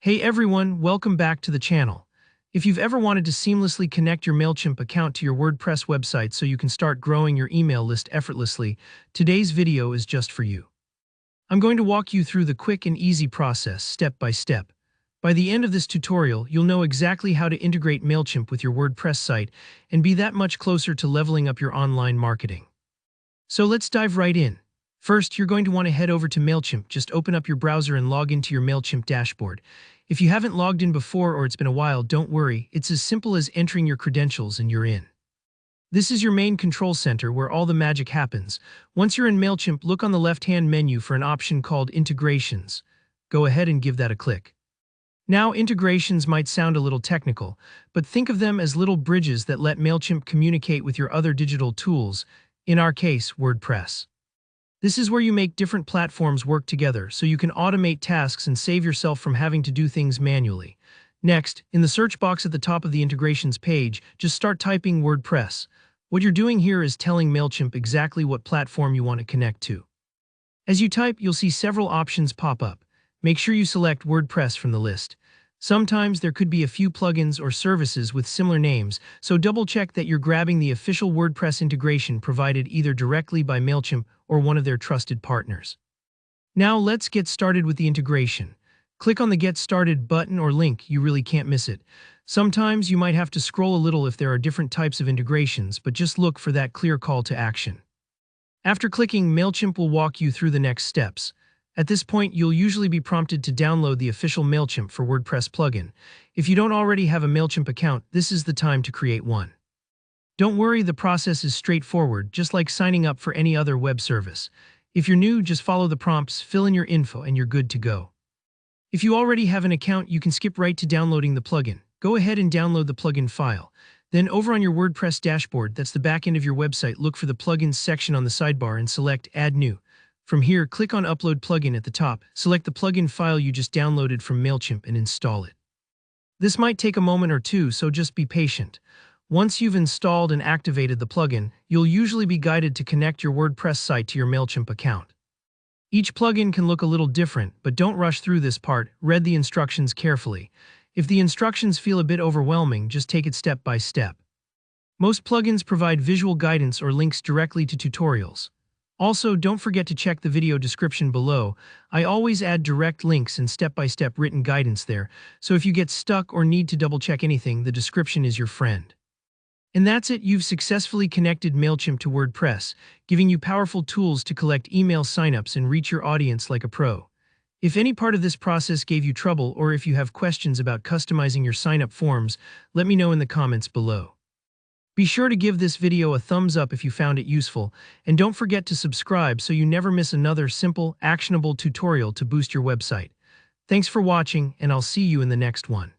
Hey everyone, welcome back to the channel. If you've ever wanted to seamlessly connect your Mailchimp account to your WordPress website so you can start growing your email list effortlessly, today's video is just for you. I'm going to walk you through the quick and easy process, step by step. By the end of this tutorial, you'll know exactly how to integrate Mailchimp with your WordPress site and be that much closer to leveling up your online marketing. So let's dive right in. First, you're going to want to head over to Mailchimp. Just open up your browser and log into your Mailchimp dashboard. If you haven't logged in before or it's been a while, don't worry. It's as simple as entering your credentials and you're in. This is your main control center where all the magic happens. Once you're in Mailchimp, look on the left-hand menu for an option called Integrations. Go ahead and give that a click. Now, integrations might sound a little technical, but think of them as little bridges that let Mailchimp communicate with your other digital tools, in our case, WordPress. This is where you make different platforms work together so you can automate tasks and save yourself from having to do things manually. Next, in the search box at the top of the integrations page, just start typing WordPress. What you're doing here is telling Mailchimp exactly what platform you want to connect to. As you type, you'll see several options pop up. Make sure you select WordPress from the list. Sometimes there could be a few plugins or services with similar names, so double-check that you're grabbing the official WordPress integration provided either directly by Mailchimp or one of their trusted partners. Now let's get started with the integration. Click on the Get Started button or link, you really can't miss it. Sometimes you might have to scroll a little if there are different types of integrations, but just look for that clear call to action. After clicking, Mailchimp will walk you through the next steps. At this point, you'll usually be prompted to download the official Mailchimp for WordPress plugin. If you don't already have a Mailchimp account, this is the time to create one. Don't worry, the process is straightforward, just like signing up for any other web service. If you're new, just follow the prompts, fill in your info, and you're good to go. If you already have an account, you can skip right to downloading the plugin. Go ahead and download the plugin file. Then over on your WordPress dashboard, that's the back end of your website, look for the Plugins section on the sidebar and select Add New. From here, click on Upload Plugin at the top, select the plugin file you just downloaded from Mailchimp and install it. This might take a moment or two, so just be patient. Once you've installed and activated the plugin, you'll usually be guided to connect your WordPress site to your Mailchimp account. Each plugin can look a little different, but don't rush through this part, read the instructions carefully. If the instructions feel a bit overwhelming, just take it step by step. Most plugins provide visual guidance or links directly to tutorials. Also, don't forget to check the video description below. I always add direct links and step-by-step written guidance there, so if you get stuck or need to double-check anything, the description is your friend. And that's it, you've successfully connected Mailchimp to WordPress, giving you powerful tools to collect email signups and reach your audience like a pro. If any part of this process gave you trouble or if you have questions about customizing your signup forms, let me know in the comments below. Be sure to give this video a thumbs up if you found it useful, and don't forget to subscribe so you never miss another simple, actionable tutorial to boost your website. Thanks for watching, and I'll see you in the next one.